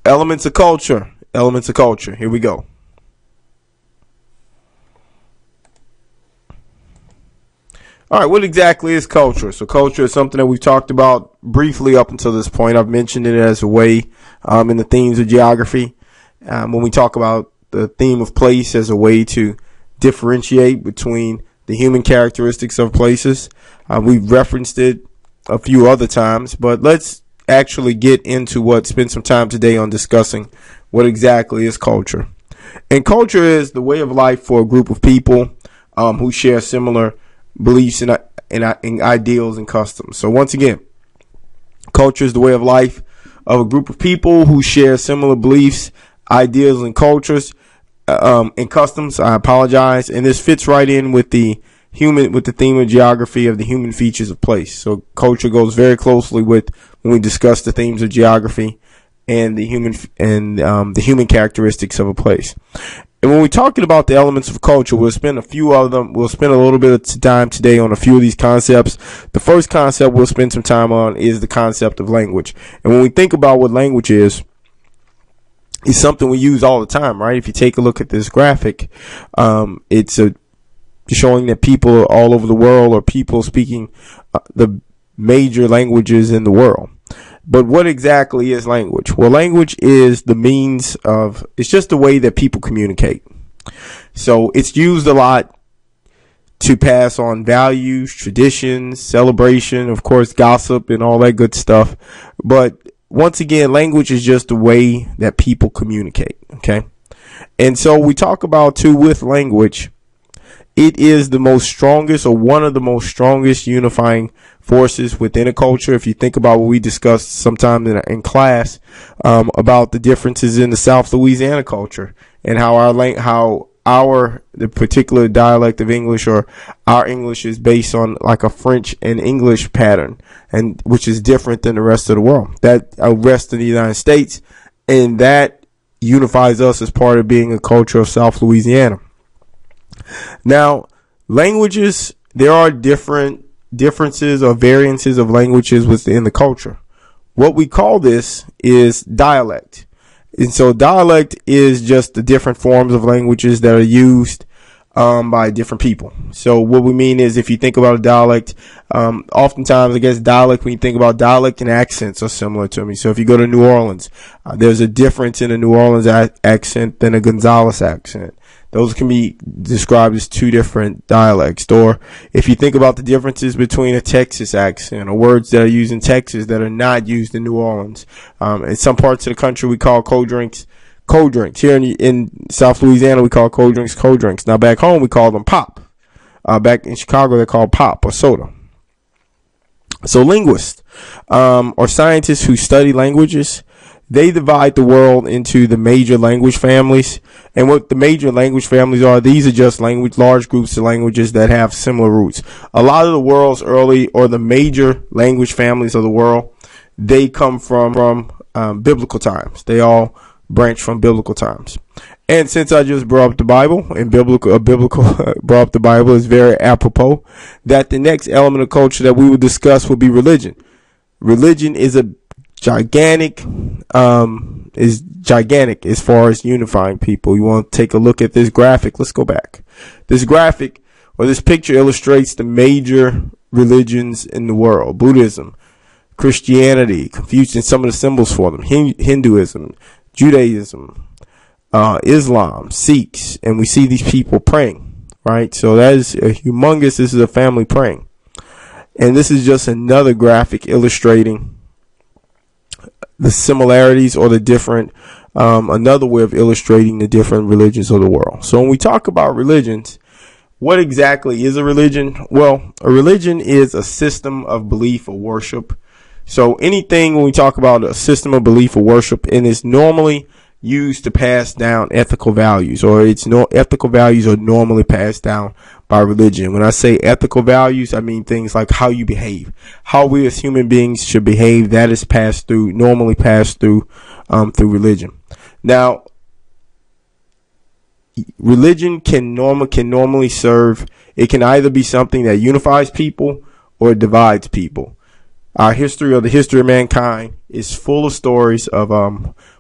Elements of culture. Elements of culture. Here we go. All right, what exactly is culture? So culture is something that we've talked about briefly up until this point. I've mentioned it as a way in the themes of geography. When we talk about the theme of place as a way to differentiate between the human characteristics of places. We've referenced it a few other times, but let's actually get into spend some time today on discussing what exactly is culture. And culture is the way of life for a group of people who share similar beliefs and ideals and customs. So once again, culture is the way of life of a group of people who share similar beliefs, ideals, and cultures and customs. I apologize, and this fits right in with the theme of geography of the human features of place. So culture goes very closely with when we discuss the themes of geography and the human characteristics of a place. And when we're talking about the elements of culture, we'll spend a few of them. We'll spend a little bit of time today on a few of these concepts. The first concept we'll spend some time on is the concept of language. And when we think about what language is, it's something we use all the time, right? If you take a look at this graphic, it's showing that people all over the world are people speaking the major languages in the world. But what exactly is language? Well, language is it's just the way that people communicate. So it's used a lot to pass on values, traditions, celebration, of course, gossip and all that good stuff. But once again, language is just the way that people communicate. Okay. And so we talk about too with language, it is the most strongest or one of the most strongest unifying forces within a culture. If you think about what we discussed sometime in class about the differences in the South Louisiana culture and how the particular dialect of English or our English is based on like a French and English pattern, and which is different than the rest of the world, that rest of the United States, and that unifies us as part of being a culture of South Louisiana. Now, languages, there are differences or variances of languages within the culture. What we call this is dialect. And so dialect is just the different forms of languages that are used by different people. So what we mean is, if you think about a dialect, oftentimes, I guess dialect, when you think about dialect and accents are similar to me. So if you go to New Orleans, there's a difference in a New Orleans accent than a Gonzales accent. Those can be described as two different dialects. Or if you think about the differences between a Texas accent or words that are used in Texas that are not used in New Orleans. In some parts of the country, we call cold drinks. Here in South Louisiana, we call cold drinks. Now back home, we call them pop. Back in Chicago, they're called pop or soda. So linguists, or scientists who study languages, they divide the world into the major language families. And what the major language families are, these are just large groups of languages that have similar roots. A lot of the world's the major language families of the world, they come from biblical times. They all branch from biblical times. And since I just brought up the Bible, and biblical brought up the Bible, is very apropos that the next element of culture that we will discuss will be religion. Religion is gigantic as far as unifying people. You want to take a look at this graphic. Let's go back. This graphic or this picture illustrates the major religions in the world: Buddhism, Christianity, Confucian, some of the symbols for them, Hinduism, Judaism, Islam, Sikhs, and we see these people praying, right? So that is this is a family praying. And this is just another graphic illustrating the similarities or the different, another way of illustrating the different religions of the world. So when we talk about religions, what exactly is a religion? Well, a religion is a system of belief or worship. So anything when we talk about a system of belief or worship, and it's normally used to pass down ethical values, or ethical values are normally passed down by religion. When I say ethical values, I mean things like how you behave, how we as human beings should behave. That is normally passed through religion. Now, religion can normally serve. It can either be something that unifies people or divides people. Our history, or the history of mankind, is full of stories of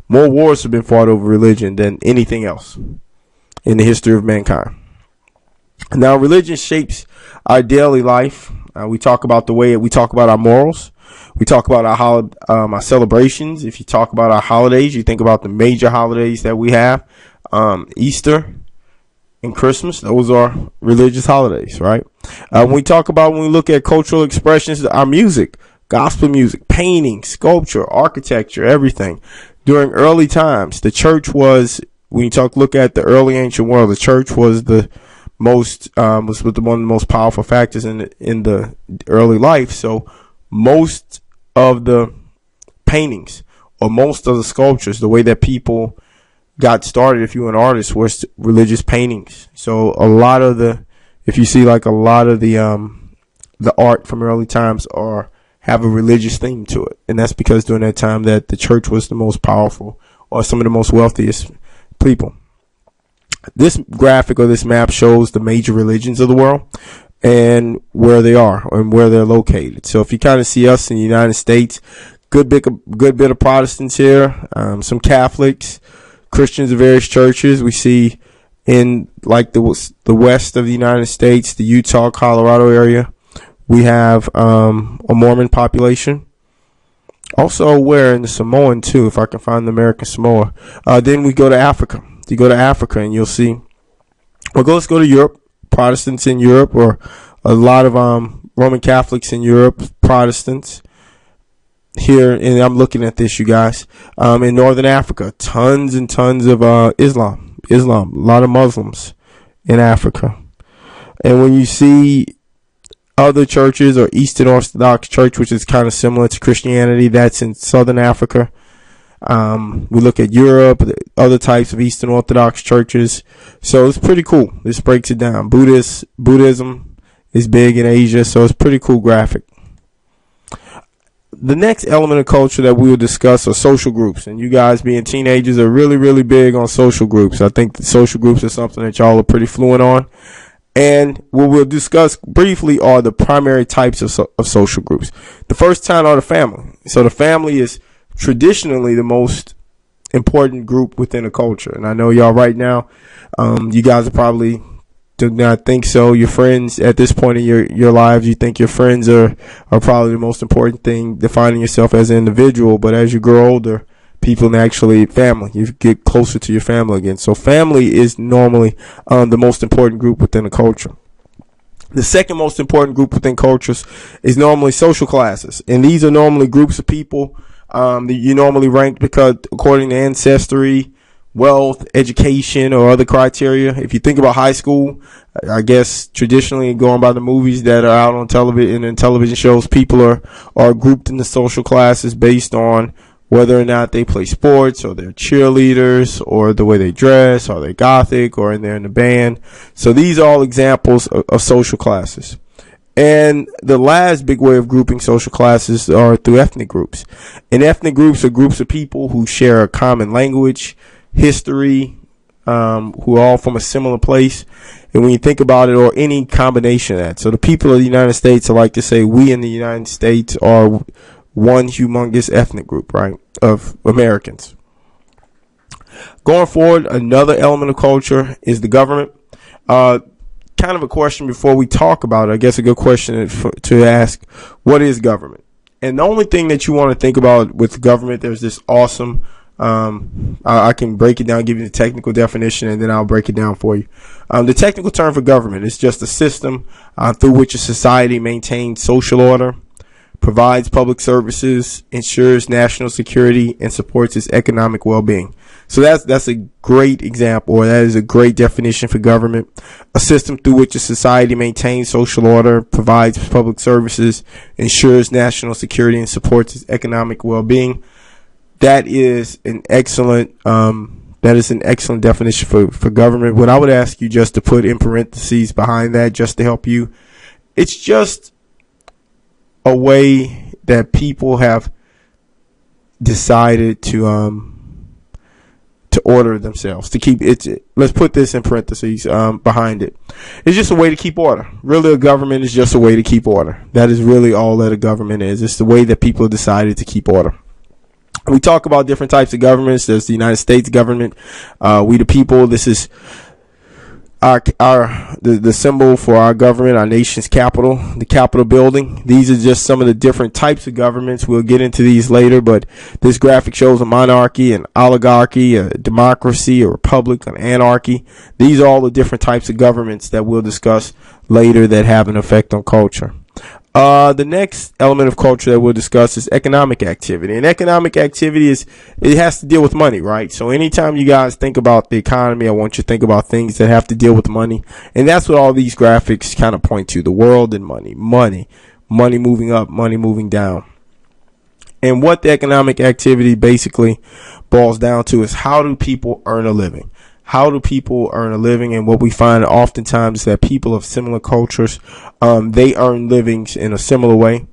More wars have been fought over religion than anything else in the history of mankind. Now, religion shapes our daily life. We talk about the way we talk about our morals. We talk about our celebrations. If you talk about our holidays, you think about the major holidays that we have. Easter and Christmas, those are religious holidays, right? When we look at cultural expressions, our music, gospel music, painting, sculpture, architecture, everything. During early times, the church was, when you look at the early ancient world, the church was the most, was one of the most powerful factors in the early life. So most of the paintings or most of the sculptures, the way that people got started, if you were an artist, was religious paintings. So if you see like a lot of the art from early times have a religious theme to it. And that's because during that time that the church was the most powerful or some of the most wealthiest people. This graphic or this map shows the major religions of the world and where they are and where they're located. So if you kind of see us in the United States, good bit of Protestants here, some Catholics, Christians of various churches. We see in like the west of the United States, the Utah, Colorado area, we have a Mormon population. Also where in the Samoan too, if I can find the American Samoa. Then we go to Africa. You go to Africa and you'll see, let's go to Europe, Protestants in Europe, or a lot of Roman Catholics in Europe, Protestants here. And I'm looking at this, you guys, in Northern Africa, tons and tons of Islam, a lot of Muslims in Africa. And when you see other churches or Eastern Orthodox Church, which is kind of similar to Christianity, that's in Southern Africa. We look at Europe, other types of Eastern Orthodox churches. So it's pretty cool. This breaks it down. Buddhism is big in Asia, so it's pretty cool graphic. The next element of culture that we will discuss are social groups. And you guys being teenagers are really, really big on social groups. I think the social groups are something that y'all are pretty fluent on. And what we'll discuss briefly are the primary types of social groups. The first type are the family. So the family is traditionally the most important group within a culture. And I know y'all right now, you guys are probably do not think so. Your friends at this point in your lives, you think your friends are probably the most important thing, defining yourself as an individual. But as you grow older, people actually family, you get closer to your family again. So family is normally the most important group within a culture. The second most important group within cultures is normally social classes. And these are normally groups of people that you normally rank because according to ancestry, wealth, education, or other criteria. If you think about high school, I guess traditionally going by the movies that are out on television and television shows, people are grouped into social classes based on whether or not they play sports or they're cheerleaders or the way they dress or they're gothic or they're in the band. So these are all examples of social classes. And the last big way of grouping social classes are through ethnic groups. And ethnic groups are groups of people who share a common language, history, who are all from a similar place. And when you think about it, or any combination of that. So the people of the United States, I like to say we in the United States are one humongous ethnic group, right, of Americans. Going forward, another element of culture is the government. Kind of a question before we talk about it, I guess a good question to ask, what is government? And the only thing that you want to think about with government, there's this awesome, I can break it down, give you the technical definition, and then I'll break it down for you. The technical term for government is just a system through which a society maintains social order, provides public services, ensures national security, and supports its economic well-being. So that's a great example, or that is a great definition for government. A system through which a society maintains social order, provides public services, ensures national security, and supports its economic well-being. That is an excellent definition for government. What I would ask you just to put in parentheses behind that, just to help you, it's just a way that people have decided to order themselves, to keep it. Let's put this in parentheses behind it. It's just a way to keep order. Really, a government is just a way to keep order. That is really all that a government is. It's the way that people have decided to keep order. We talk about different types of governments. There's the United States government. We the people. This is the symbol for our government, our nation's capital, the Capitol building. These are just some of the different types of governments. We'll get into these later, but this graphic shows a monarchy, an oligarchy, a democracy, a republic, an anarchy. These are all the different types of governments that we'll discuss later that have an effect on culture. The next element of culture that we'll discuss is economic activity. And economic activity it has to deal with money, right? So anytime you guys think about the economy, I want you to think about things that have to deal with money. And that's what all these graphics kind of point to, the world and money. Money moving up, money moving down. And what the economic activity basically boils down to is, how do people earn a living? How do people earn a living? And what we find oftentimes is that people of similar cultures, they earn livings in a similar way.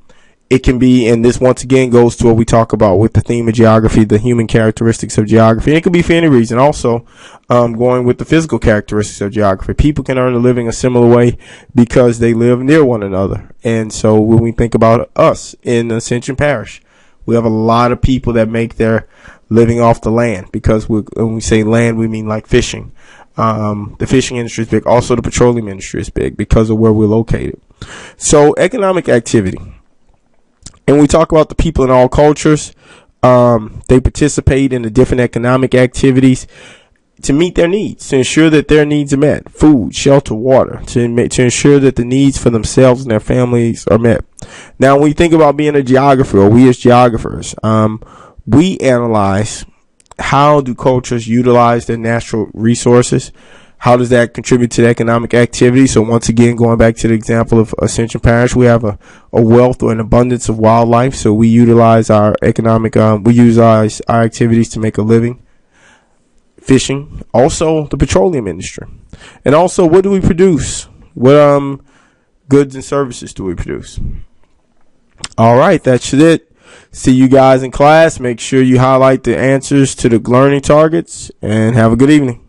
It can be, and this once again goes to what we talk about with the theme of geography, the human characteristics of geography. And it can be for any reason. Also, going with the physical characteristics of geography. People can earn a living a similar way because they live near one another. And so when we think about us in Ascension Parish, we have a lot of people that make their living off the land, because when we say land, we mean like fishing. The fishing industry is big. Also, the petroleum industry is big because of where we're located. So economic activity. And we talk about the people in all cultures. They participate in the different economic activities to meet their needs, to ensure that their needs are met. Food, shelter, water, to ensure that the needs for themselves and their families are met. Now, when you think about being a geographer, or we as geographers, we analyze how do cultures utilize their natural resources. How does that contribute to the economic activity? So once again, going back to the example of Ascension Parish, we have a wealth or an abundance of wildlife. So we utilize our utilize our activities to make a living. Fishing, also the petroleum industry. And also, what do we produce? What goods and services do we produce? All right, that's it. See you guys in class. Make sure you highlight the answers to the learning targets, and have a good evening.